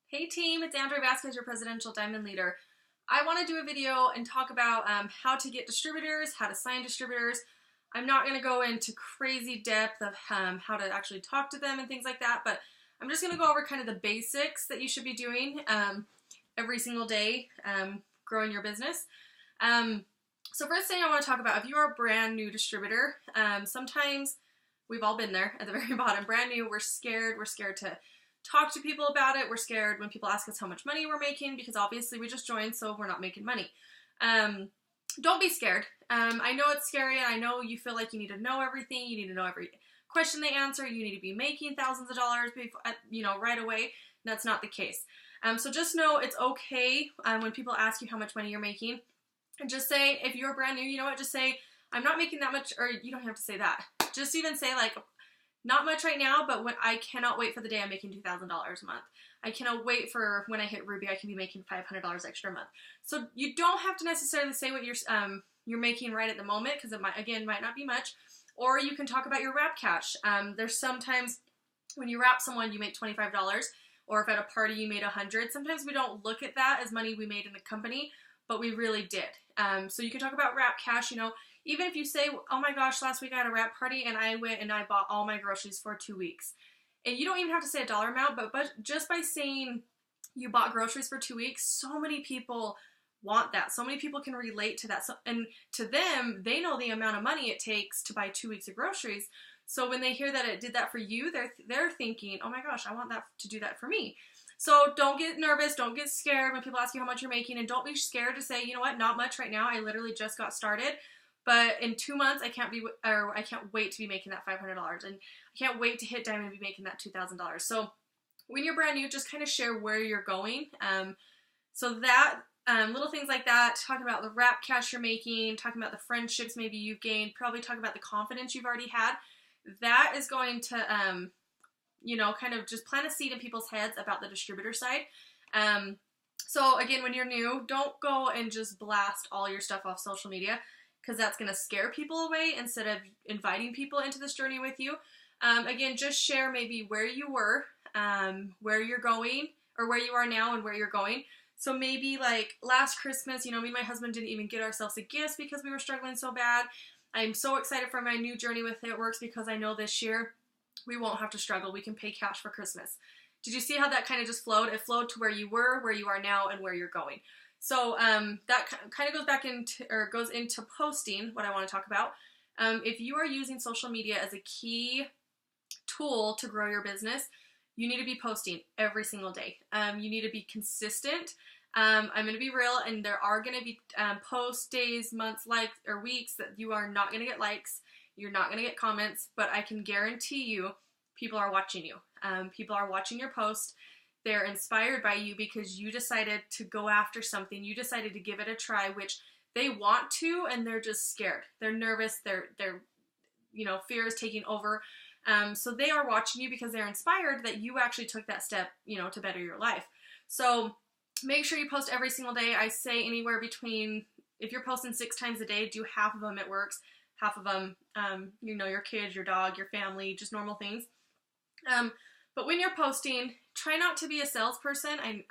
Hey team, it's Andrea Vasquez, your Presidential Diamond Leader. I want to do a video and talk about how to get distributors, how to sign distributors. I'm not going to go into crazy depth of how to actually talk to them and things like that, but I'm just going to go over kind of the basics that you should be doing every single day growing your business. So first thing I want to talk about, if you are a brand new distributor, sometimes we've all been there at the very bottom, brand new, we're scared to talk to people about it. We're scared when people ask us how much money we're making because obviously we just joined, so we're not making money. Don't be scared. I know it's scary, and I know you feel like you need to know everything. You need to know every question they answer. You need to be making thousands of dollars, right away. That's not the case. So just know it's okay when people ask you how much money you're making, and just say, if you're brand new, you know what? Just say, I'm not making that much, or you don't have to say that. Just even say like, not much right now, but when I cannot wait for the day I'm making $2,000 a month. I cannot wait for when I hit Ruby, I can be making $500 extra a month. So you don't have to necessarily say what you're making right at the moment, because it might not be much. Or you can talk about your wrap cash. There's sometimes when you wrap someone, you make $25, or if at a party you made $100. Sometimes we don't look at that as money we made in the company, but we really did. So you can talk about wrap cash, even if you say, oh my gosh, last week I had a wrap party and I went and I bought all my groceries for 2 weeks. And you don't even have to say a dollar amount, but just by saying you bought groceries for 2 weeks, so many people want that. So many people can relate to that. And to them, they know the amount of money it takes to buy 2 weeks of groceries. So when they hear that it did that for you, they're thinking, oh my gosh, I want that to do that for me. So don't get nervous, don't get scared when people ask you how much you're making, and don't be scared to say, you know what, not much right now. I literally just got started. But in 2 months, I can't wait to be making that $500, and I can't wait to hit diamond and be making that $2,000. So when you're brand new, just kind of share where you're going. So that little things like that, talking about the wrap cash you're making, talking about the friendships maybe you've gained, probably talking about the confidence you've already had. That is going to kind of just plant a seed in people's heads about the distributor side. So again, when you're new, don't go and just blast all your stuff off social media, because that's going to scare people away instead of inviting people into this journey with you. Again, just share maybe where you were, where you're going, or where you are now and where you're going. So maybe like last Christmas, me and my husband didn't even get ourselves a gift because we were struggling so bad. I'm so excited for my new journey with It Works, because I know this year we won't have to struggle. We can pay cash for Christmas. Did you see how that kind of just flowed? It flowed to where you were, where you are now, and where you're going. So that kind of goes into posting, what I want to talk about. If you are using social media as a key tool to grow your business, you need to be posting every single day. You need to be consistent. I'm going to be real, and there are going to be post days, months, or weeks that you are not going to get likes. You're not going to get comments, but I can guarantee you people are watching you. People are watching your post. They're inspired by you because you decided to go after something. You decided to give it a try, which they want to, and they're just scared. They're nervous. They're fear is taking over. So they are watching you because they're inspired that you actually took that step, to better your life. So make sure you post every single day. I say anywhere between, if you're posting 6 times a day, do half of them It Works, half of them, your kids, your dog, your family, just normal things. But when you're posting, try not to be a salesperson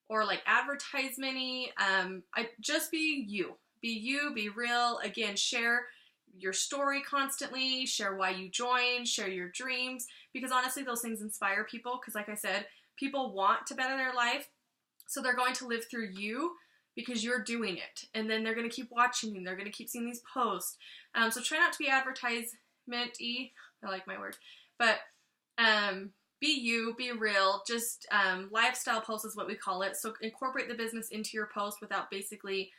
or like advertisement-y. Just be you. Be you, be real. Again, share your story constantly, share why you joined, share your dreams, because honestly, those things inspire people, because like I said, people want to better their life, so they're going to live through you because you're doing it, and then they're going to keep watching you, they're going to keep seeing these posts. So try not to be advertisement-y, I like my word, but be you, be real, just lifestyle posts is what we call it. So incorporate the business into your post without basically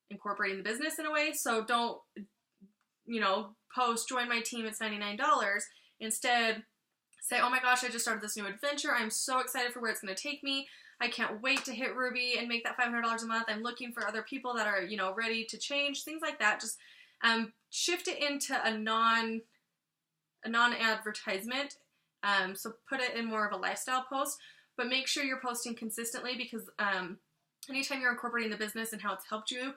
incorporating the business in a way. So don't, post, join my team, it's $99. Instead, say, oh my gosh, I just started this new adventure. I'm so excited for where it's going to take me. I can't wait to hit Ruby and make that $500 a month. I'm looking for other people that are, ready to change, things like that. Just shift it into a non-advertisement. So put it in more of a lifestyle post, but make sure you're posting consistently, because anytime you're incorporating the business and how it's helped you,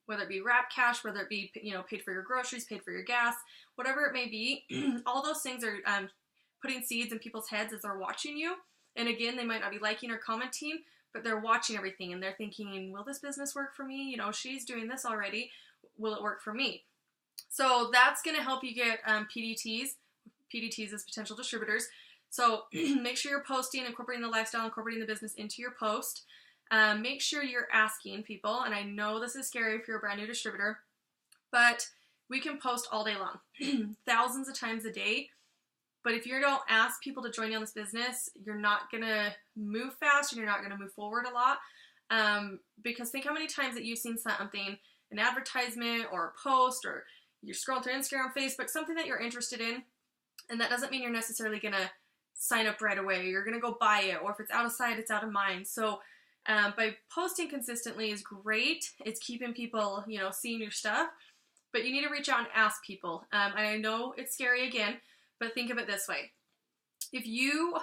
whether it be wrap cash, whether it be, paid for your groceries, paid for your gas, whatever it may be, all those things are putting seeds in people's heads as they're watching you. And again, they might not be liking or commenting, but they're watching everything and they're thinking, will this business work for me? You know, she's doing this already. Will it work for me? So that's going to help you get PDTs. PDTs is potential distributors. So make sure you're posting, incorporating the lifestyle, incorporating the business into your post. Make sure you're asking people, and I know this is scary if you're a brand new distributor, but we can post all day long, thousands of times a day. But if you don't ask people to join you on this business, you're not going to move fast and you're not going to move forward a lot. Because think how many times that you've seen something, an advertisement or a post, or you're scrolling through Instagram, Facebook, something that you're interested in, and that doesn't mean you're necessarily going to sign up right away. You're going to go buy it, or if it's out of sight, it's out of mind. So by posting consistently is great. It's keeping people, you know, seeing your stuff, but you need to reach out and ask people. And I know it's scary again, but think of it this way. If you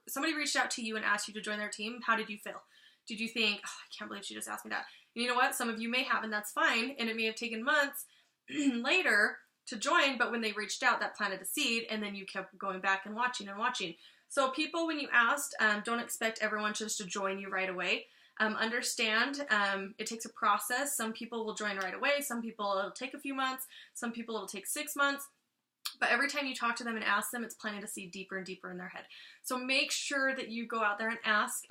somebody reached out to you and asked you to join their team, how did you feel? Did you think, oh, I can't believe she just asked me that? And you know what? Some of you may have, and that's fine. And it may have taken months later to join, but when they reached out, that planted a seed, and then you kept going back and watching and watching. So people, when you asked, don't expect everyone just to join you right away. Understand it takes a process. Some people will join right away. Some people it'll take a few months. Some people it'll take 6 months. But every time you talk to them and ask them, it's planting a seed deeper and deeper in their head. So make sure that you go out there and ask.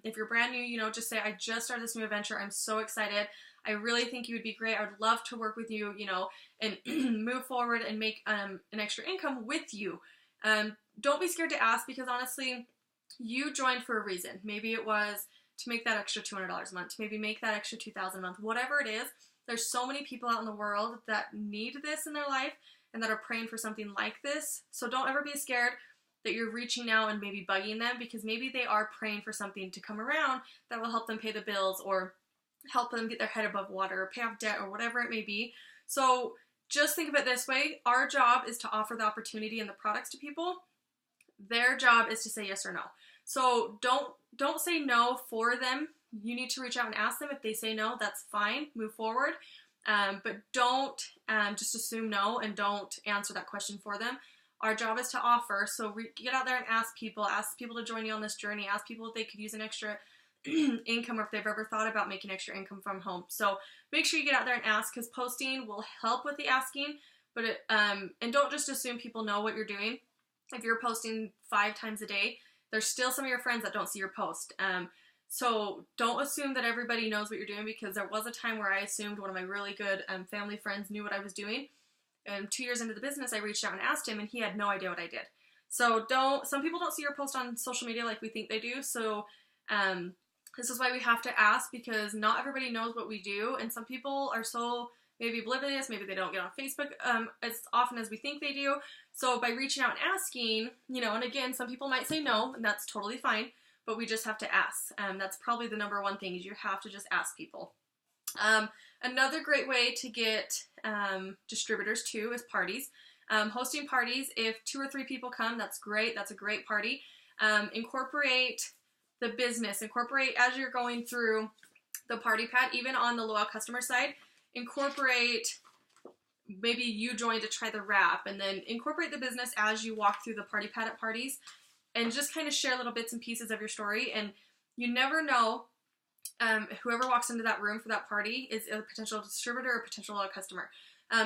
If you're brand new, you know, just say, I just started this new adventure. I'm so excited. I really think you would be great. I would love to work with you, you know, and move forward and make an extra income with you. Don't be scared to ask, because honestly, you joined for a reason. Maybe it was to make that extra $200 a month, to maybe make that extra $2,000 a month, whatever it is. There's so many people out in the world that need this in their life and that are praying for something like this. So don't ever be scared that you're reaching out and maybe bugging them, because maybe they are praying for something to come around that will help them pay the bills or help them get their head above water or pay off debt or whatever it may be. So just think of it this way. Our job is to offer the opportunity and the products to people. Their job is to say yes or no. So don't say no for them. You need to reach out and ask them. If they say no, that's fine. Move forward. But don't just assume no and don't answer that question for them. Our job is to offer. So get out there and ask people to join you on this journey. Ask people if they could use an extra income, or if they've ever thought about making extra income from home. So make sure you get out there and ask, because posting will help with the asking, but and don't just assume people know what you're doing. If you're posting 5 times a day, there's still some of your friends that don't see your post. So don't assume that everybody knows what you're doing, because there was a time where I assumed one of my really good family friends knew what I was doing. And 2 years into the business, I reached out and asked him, and he had no idea what I did. So some people don't see your post on social media like we think they do. So this is why we have to ask, because not everybody knows what we do. And some people are so maybe oblivious, maybe they don't get on Facebook as often as we think they do. So by reaching out and asking, you know, and again, some people might say no, and that's totally fine, but we just have to ask. That's probably the number one thing, is you have to just ask people. Another great way to get distributors too is parties. Hosting parties. If 2 or 3 people come, that's great. That's a great party. Incorporate the business. Incorporate as you're going through the party pad, even on the loyal customer side. Incorporate, maybe you join to try the wrap, and then incorporate the business as you walk through the party pad at parties, and just kind of share little bits and pieces of your story. And you never know, whoever walks into that room for that party is a potential distributor or potential customer.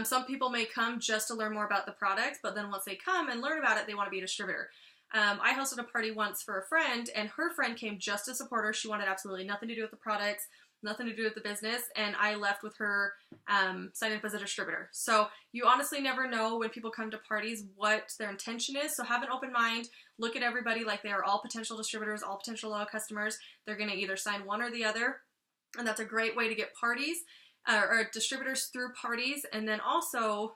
Some people may come just to learn more about the product, but then once they come and learn about it, they want to be a distributor. I hosted a party once for a friend, and her friend came just to support her. She wanted absolutely nothing to do with the products, nothing to do with the business, and I left with her signing up as a distributor. So you honestly never know when people come to parties what their intention is. So have an open mind. Look at everybody like they are all potential distributors, all potential loyal customers. They're going to either sign one or the other, and that's a great way to get parties or distributors through parties. And then also,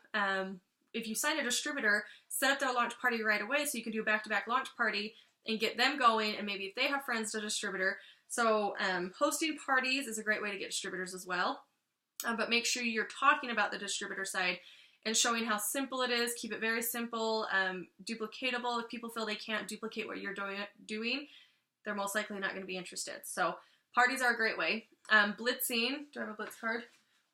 if you sign a distributor, set up their launch party right away so you can do a back-to-back launch party and get them going, and maybe if they have friends to distributor. So hosting parties is a great way to get distributors as well. But make sure you're talking about the distributor side and showing how simple it is. Keep it very simple, duplicatable. If people feel they can't duplicate what you're doing, they're most likely not going to be interested. So parties are a great way. Blitzing. Do I have a blitz card?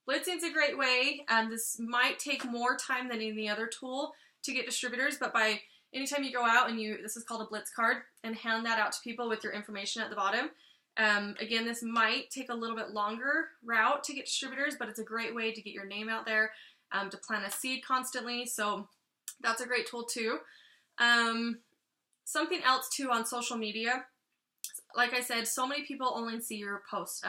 Blitzing's a great way. This might take more time than any other tool to get distributors, but by anytime you go out and this is called a blitz card, and hand that out to people with your information at the bottom. Again, this might take a little bit longer route to get distributors, but it's a great way to get your name out there, to plant a seed constantly. So that's a great tool too. Something else too on social media, like I said, so many people only see your posts.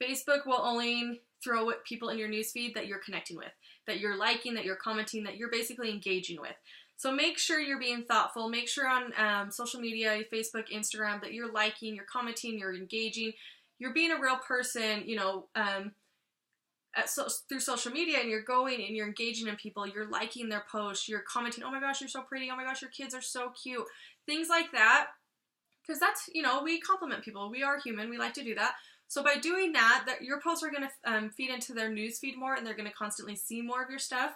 Facebook will only throw people in your newsfeed that you're connecting with, that you're liking, that you're commenting, that you're basically engaging with. So make sure you're being thoughtful. Make sure on social media, Facebook, Instagram, that you're liking, you're commenting, you're engaging, you're being a real person, you know, through social media, and you're going and you're engaging in people, you're liking their posts, you're commenting, oh my gosh, you're so pretty, oh my gosh, your kids are so cute, things like that, because that's, you know, we compliment people, we are human, we like to do that. So by doing that, your posts are going to feed into their news feed more, and they're going to constantly see more of your stuff.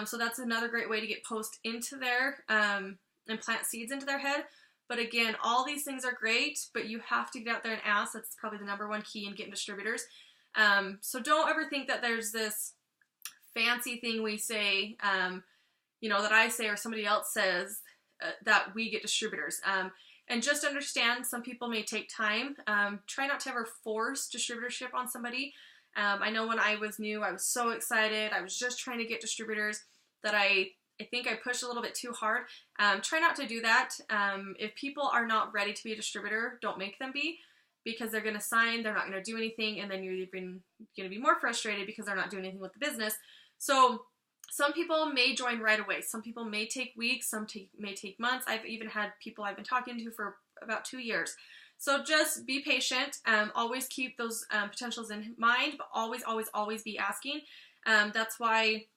So that's another great way to get posts into there and plant seeds into their head. But again, all these things are great, but you have to get out there and ask. That's probably the #1 key in getting distributors. So don't ever think that there's this fancy thing we say, you know, that I say or somebody else says that we get distributors. And just understand, some people may take time. Try not to ever force distributorship on somebody. I know when I was new, I was so excited. I was just trying to get distributors that I think I pushed a little bit too hard. Try not to do that. If people are not ready to be a distributor, don't make them be, because they're going to sign, they're not going to do anything, and then you're even going to be more frustrated because they're not doing anything with the business. So some people may join right away. Some people may take weeks, some may take months. I've even had people I've been talking to for about 2 years. So just be patient. Always keep those potentials in mind, but always, always, always be asking. That's why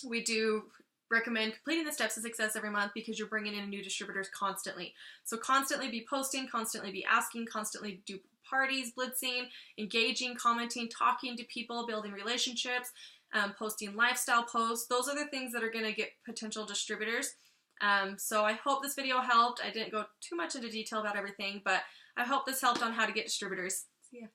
we do recommend completing the steps to success every month, because you're bringing in new distributors constantly. So constantly be posting, constantly be asking, constantly do parties, blitzing, engaging, commenting, talking to people, building relationships, posting lifestyle posts. Those are the things that are going to get potential distributors. So I hope this video helped. I didn't go too much into detail about everything, but I hope this helped on how to get distributors. See ya.